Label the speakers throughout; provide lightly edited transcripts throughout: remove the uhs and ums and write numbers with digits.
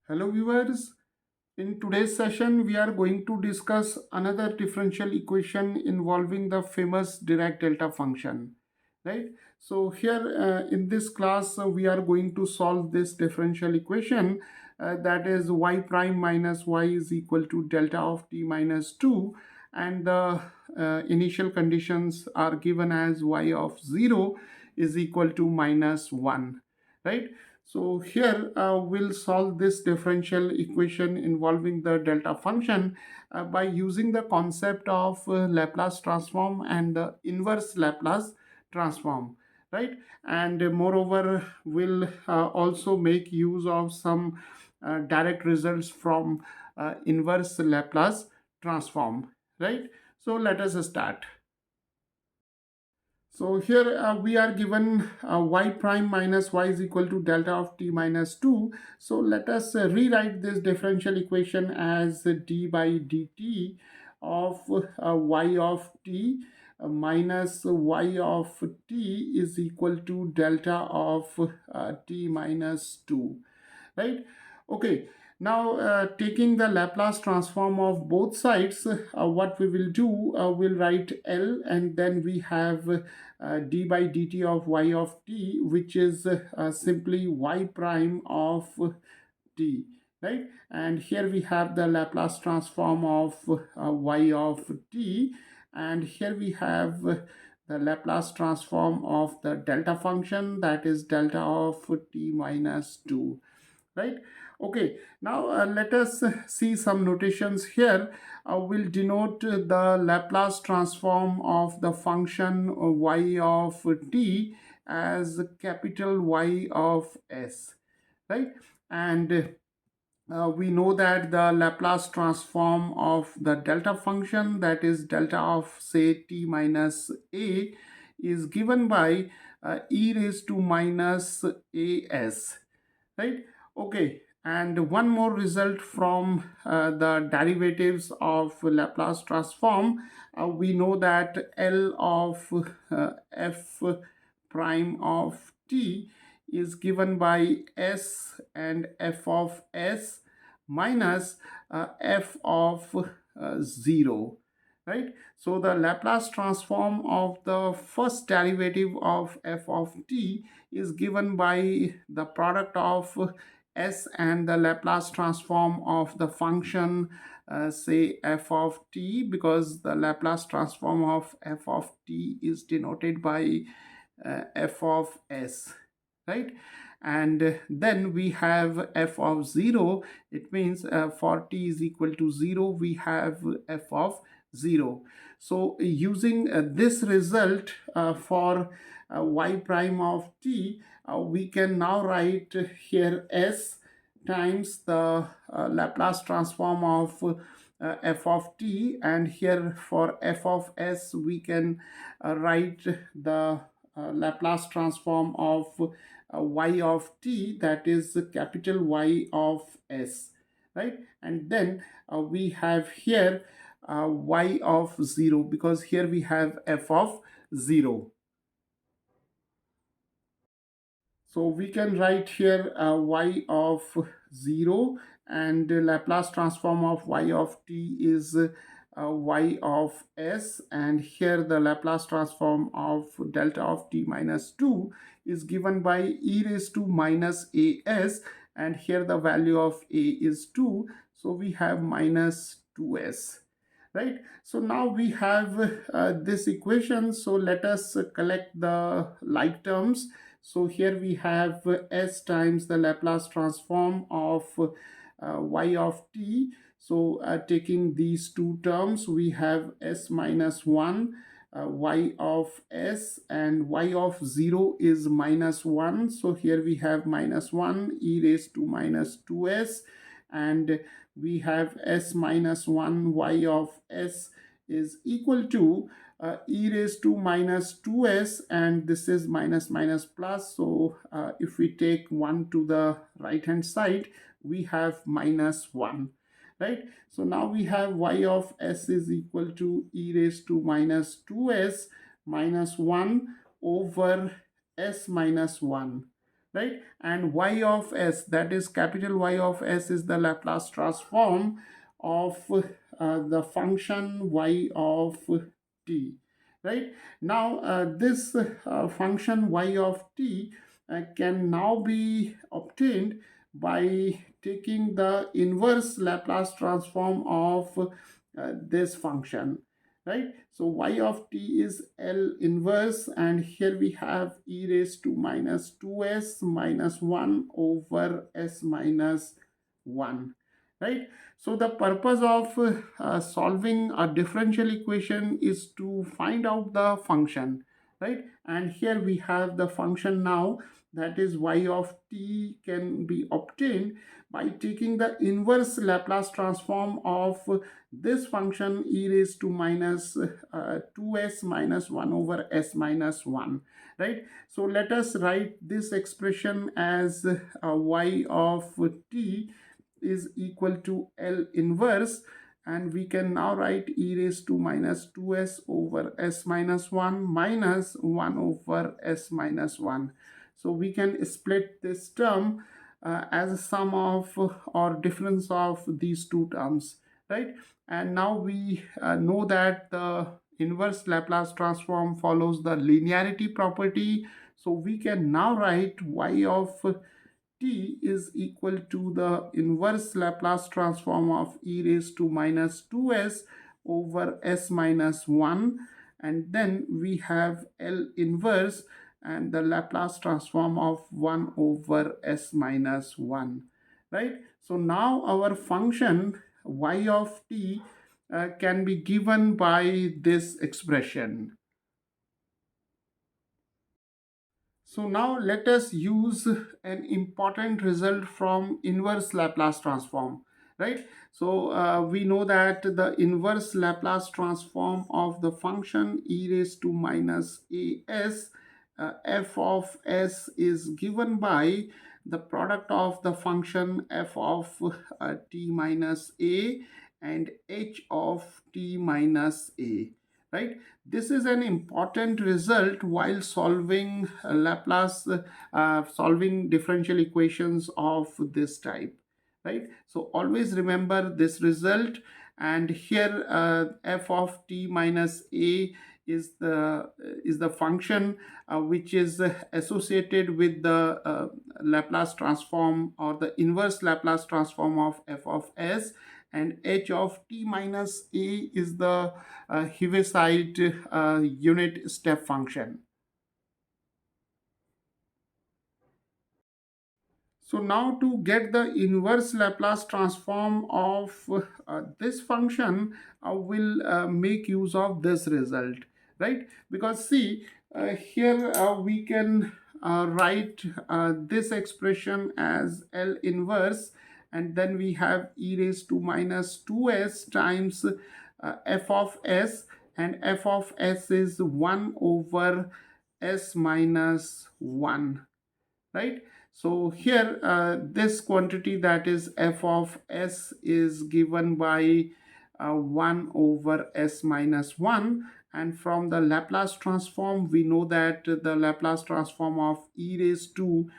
Speaker 1: Hello viewers, in today's session we are going to discuss another differential equation involving the famous Dirac delta function, right? So here in this class we are going to solve this differential equation, that is y prime minus y is equal to delta of t minus 2, and the initial conditions are given as y of 0 is equal to minus 1, right? So here we'll solve this differential equation involving the delta function by using the concept of Laplace transform and the inverse Laplace transform, right? And moreover, we'll also make use of some direct results from inverse Laplace transform, right? So let us start. So here we are given y prime minus y is equal to delta of t minus 2. So let us rewrite this differential equation as d by dt of y of t minus y of t is equal to delta of t minus 2, right? Okay, now taking the Laplace transform of both sides, what we will do, we'll write L, and then we have d by dt of y of t, which is simply y prime of t, right? And here we have the Laplace transform of y of t, and here we have the Laplace transform of the delta function, that is delta of t minus 2, right? Okay, now let us see some notations here. We'll denote the Laplace transform of the function y of t as capital Y of s, right? And we know that the Laplace transform of the delta function, that is delta of say t minus a, is given by e raised to minus as, right? Okay, and one more result from the derivatives of Laplace transform. We know that L of f prime of t is given by s and f of s minus f of 0, right? So the Laplace transform of the first derivative of f of t is given by the product of s and the Laplace transform of the function say f of t, because the Laplace transform of f of t is denoted by f of s, right? And then we have f of 0. It means for t is equal to 0, we have f of 0. So using this result for y prime of t, we can now write here s times the Laplace transform of f of t, and here for f of s we can write the Laplace transform of y of t, that is capital Y of s, right? And then we have here y of 0, because here we have f of 0. So we can write here y of 0, and Laplace transform of y of t is y of s, and here the Laplace transform of delta of t minus 2 is given by e raised to minus as, and here the value of a is 2, so we have minus 2s, right? So now we have this equation, so let us collect the like terms. So here we have s times the Laplace transform of y of t. So taking these two terms, we have s minus 1 y of s, and y of 0 is minus 1. So here we have minus 1 e raised to minus 2s, and we have s minus 1 y of s is equal to e raised to minus 2s, and this is minus minus plus. So if we take 1 to the right hand side, we have minus 1, right? So now we have y of s is equal to e raised to minus 2s minus 1 over s minus 1, right? And y of s, that is capital Y of s, is the Laplace transform of the function y of t, right? Now this function y of t can now be obtained by taking the inverse Laplace transform of this function, right? So y of t is L inverse, and here we have e raised to minus 2s minus 1 over s minus 1, right? So the purpose of solving a differential equation is to find out the function, right? And here we have the function now, that is y of t can be obtained by taking the inverse Laplace transform of this function e raised to minus 2s minus 1 over s minus 1, right? So let us write this expression as y of t is equal to L inverse, and we can now write e raised to minus 2s over s minus 1 minus 1 over s minus 1. So we can split this term as a sum of or difference of these two terms, right? And now we know that the inverse Laplace transform follows the linearity property. So we can now write y of t is equal to the inverse Laplace transform of e raised to minus 2s over s minus 1, and then we have L inverse and the Laplace transform of 1 over s minus 1, right? So now our function y of t can be given by this expression. So now let us use an important result from inverse Laplace transform, right? So we know that the inverse Laplace transform of the function e raised to minus as f of s is given by the product of the function f of t minus a and h of t minus a, right? This is an important result while solving Laplace, solving differential equations of this type, right? So always remember this result. And here f of t minus a is the function which is associated with the Laplace transform or the inverse Laplace transform of f of s, and h of t minus a is the Heaviside unit step function. So now to get the inverse Laplace transform of this function, we'll make use of this result, right? Because see, here we can write this expression as L inverse, and then we have e raised to minus 2s times f of s, and f of s is 1 over s minus 1, right? So here this quantity, that is f of s, is given by 1 over s minus 1, and from the Laplace transform we know that the Laplace transform of e raised to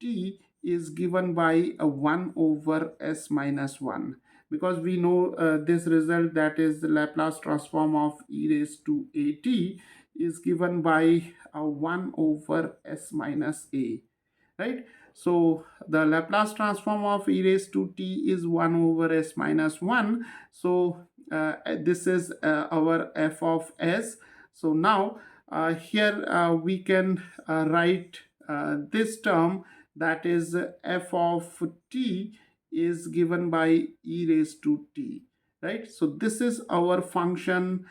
Speaker 1: t is given by 1 over s minus 1, because we know this result, that is the Laplace transform of e raised to at, is given by 1 over s minus a, right? So the Laplace transform of e raised to t is 1 over s minus 1. So this is our f of s. So now here we can write this term, that is f of t is given by e raised to t, right? So this is our function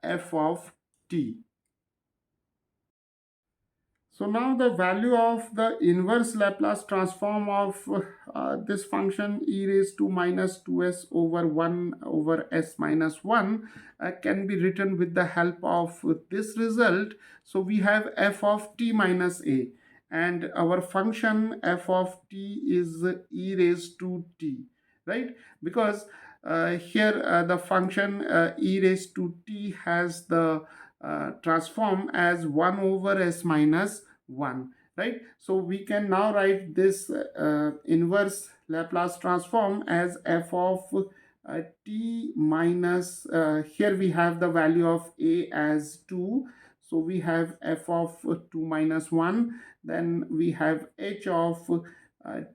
Speaker 1: f of t. So now the value of the inverse Laplace transform of this function e raised to minus 2s over 1 over s minus 1 can be written with the help of this result. So we have f of t minus a, and our function f of t is e raised to t, right? Because here the function e raised to t has the transform as 1 over s minus 1, right? So we can now write this inverse Laplace transform as f of t minus, here we have the value of a as 2, so we have f of 2 minus 1, then we have h of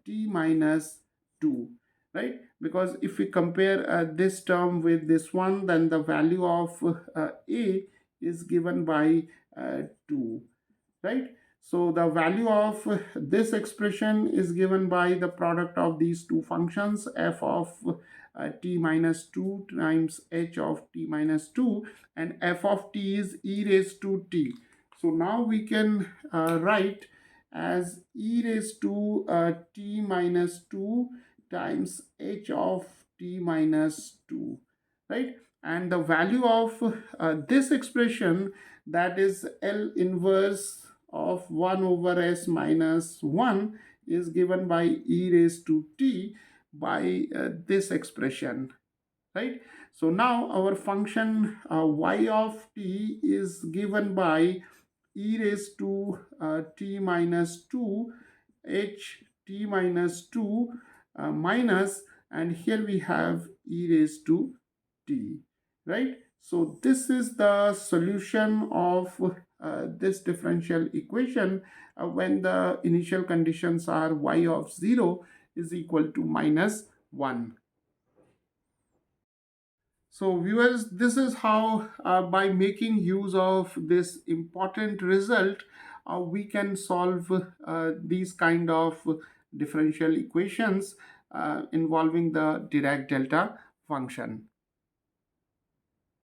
Speaker 1: t minus 2, right? Because if we compare this term with this one, then the value of a is given by 2, right? So the value of this expression is given by the product of these two functions, f of t minus 2 times h of t minus 2, and f of t is e raised to t. So now we can write as e raised to t minus 2 times h of t minus 2, right? And the value of this expression, that is L inverse of 1 over s minus 1, is given by e raised to t by this expression, right? So now our function y of t is given by e raised to t minus 2 h t minus 2 minus, and here we have e raised to t, right? So this is the solution of this differential equation when the initial conditions are y of 0 is equal to minus 1. So viewers, this is how by making use of this important result, we can solve these kind of differential equations involving the Dirac delta function.